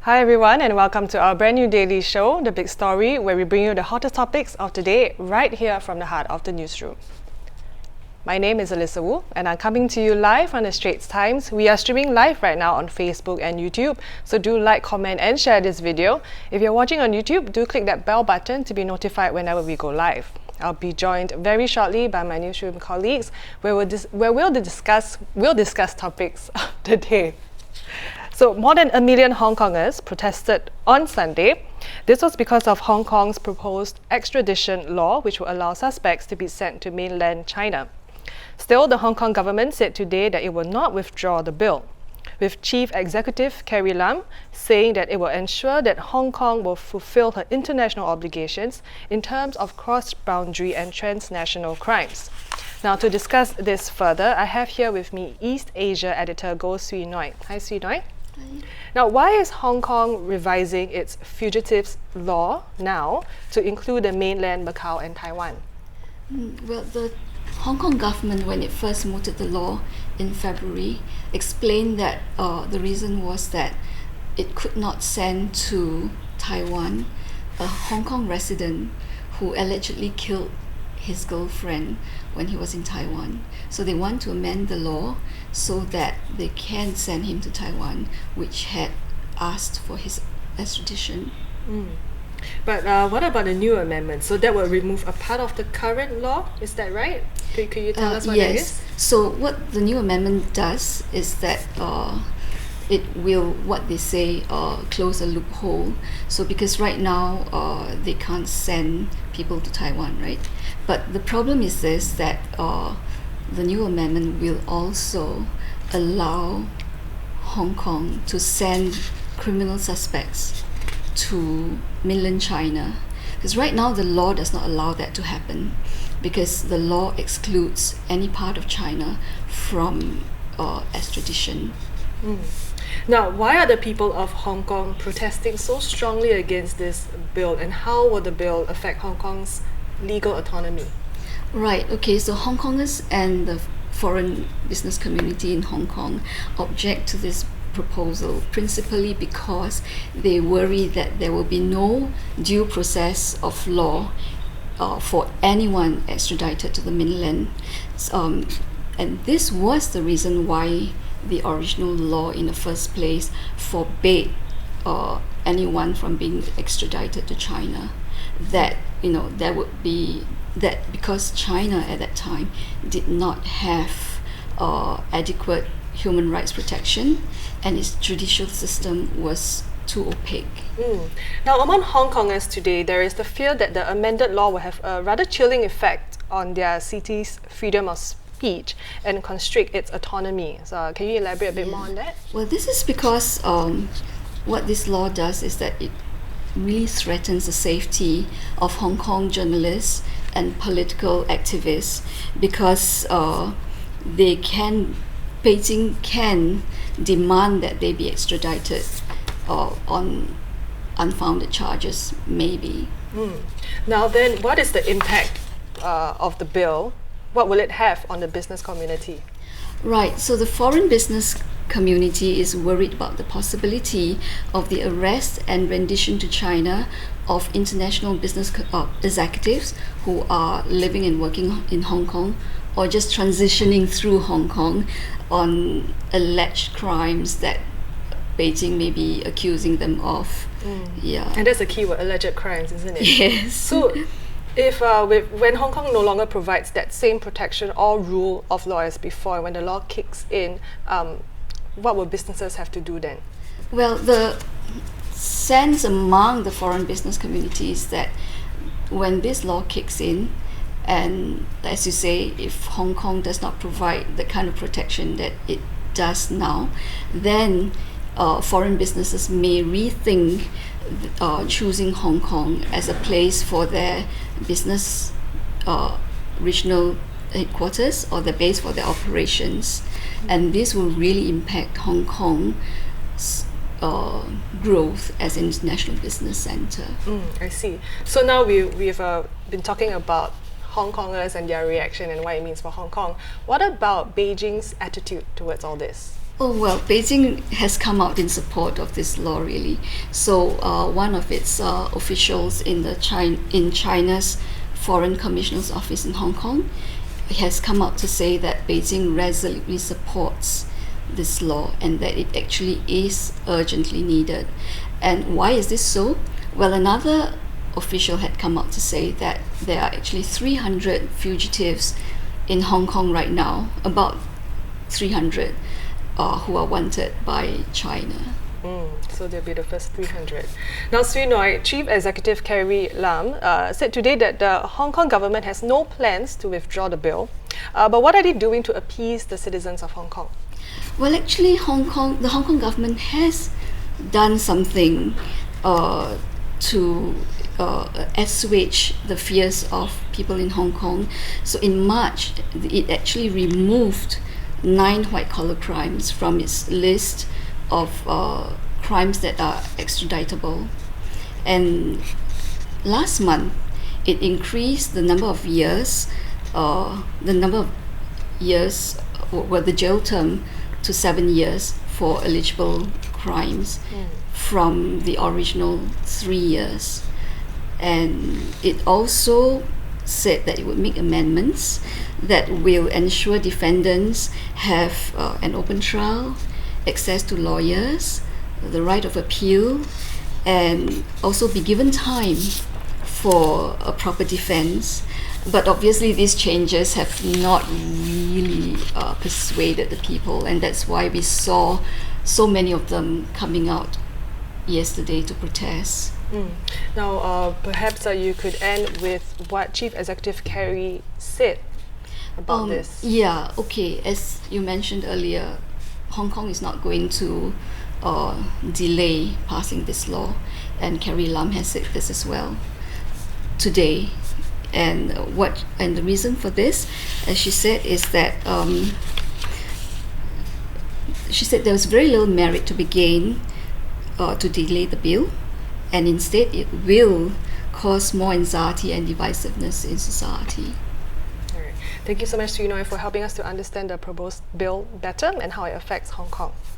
Hi everyone, and welcome to our brand new daily show, The Big Story, where we bring you the hottest topics of the day right here from the heart of the newsroom. My name is Alyssa Wu, and I'm coming to you live from the Straits Times. We are streaming live right now on Facebook and YouTube, so do like, comment, and share this video. If you're watching on YouTube, do click that bell button to be notified whenever we go live. I'll be joined very shortly by my newsroom colleagues, where we'll discuss topics of the day. So more than 1 million Hong Kongers protested on Sunday. This was because of Hong Kong's proposed extradition law, which will allow suspects to be sent to mainland China. Still, the Hong Kong government said today that it will not withdraw the bill, with Chief Executive Carrie Lam saying that it will ensure that Hong Kong will fulfill her international obligations in terms of cross-boundary and transnational crimes. Now, to discuss this further, I have here with me East Asia editor Goh Sui Noi. Hi, Sui Noi. Now, why is Hong Kong revising its fugitives law now to include the mainland, Macau and Taiwan? Well, the Hong Kong government, when it first mooted the law in February, explained that the reason was that it could not send to Taiwan a Hong Kong resident who allegedly killed his girlfriend when he was in Taiwan. So they want to amend the law so that they can send him to Taiwan, which had asked for his extradition. But what about the new amendment? So that will remove a part of the current law, is that right? Could you tell us what yes. it is? So what the new amendment does is that it will, what they say, close a loophole. So because right now they can't send people to Taiwan, right? But the problem is this, that the new amendment will also allow Hong Kong to send criminal suspects to mainland China. Because right now the law does not allow that to happen, because the law excludes any part of China from extradition. Now, why are the people of Hong Kong protesting so strongly against this bill, and how will the bill affect Hong Kong's legal autonomy? Right, okay, so Hong Kongers and the foreign business community in Hong Kong object to this proposal principally because they worry that there will be no due process of law for anyone extradited to the mainland. And this was the reason why the original law in the first place forbade anyone from being extradited to China. That, there would be that because China at that time did not have adequate human rights protection, and its judicial system was too opaque. Now, among Hong Kongers today, there is the fear that the amended law will have a rather chilling effect on their city's freedom of speech and constrict its autonomy. So can you elaborate a bit more on that? Well, this is because what this law does is that it really threatens the safety of Hong Kong journalists and political activists, because Beijing can demand that they be extradited on unfounded charges, maybe. Now then, what is the impact of the bill? What will it have on the business community? Right, so the foreign business community is worried about the possibility of the arrest and rendition to China of international business executives who are living and working in Hong Kong, or just transitioning through Hong Kong on alleged crimes that Beijing may be accusing them of. Yeah. And that's the key word, alleged crimes, isn't it? Yes. So if when Hong Kong no longer provides that same protection or rule of law as before, when the law kicks in, what will businesses have to do then? Well, the sense among the foreign business community is that when this law kicks in, and as you say, if Hong Kong does not provide the kind of protection that it does now, then foreign businesses may rethink choosing Hong Kong as a place for their business regional headquarters or the base for their operations. And this will really impact Hong Kong's growth as an international business center. I see. So now we've been talking about Hong Kongers and their reaction and what it means for Hong Kong. What about Beijing's attitude towards all this? Oh, well, Beijing has come out in support of this law, really. So, one of its officials in China's Foreign Commissioner's Office in Hong Kong has come out to say that Beijing resolutely supports this law and that it actually is urgently needed. And why is this so? Well, another official had come out to say that there are actually 300 fugitives in Hong Kong right now, about 300. Who are wanted by China. So they'll be the first 300. Now, Sui Noi, Chief Executive Carrie Lam said today that the Hong Kong government has no plans to withdraw the bill. But what are they doing to appease the citizens of Hong Kong? Well, actually, the Hong Kong government has done something to assuage the fears of people in Hong Kong. So in March, it actually removed 9 white-collar crimes from its list of crimes that are extraditable. And last month, it increased the number of years, well, the jail term to 7 years for eligible crimes from the original 3 years. And it also said that it would make amendments that will ensure defendants have an open trial, access to lawyers, the right of appeal, and also be given time for a proper defense. But obviously these changes have not really persuaded the people, and that's why we saw so many of them coming out yesterday to protest. Now, perhaps you could end with what Chief Executive Carrie said about this. Yeah, okay. As you mentioned earlier, Hong Kong is not going to delay passing this law, and Carrie Lam has said this as well today. And the reason for this, as she said, is that she said there was very little merit to be gained to delay the bill, and instead it will cause more anxiety and divisiveness in society. All right. Thank you so much, Sui Noi, for helping us to understand the proposed bill better and how it affects Hong Kong.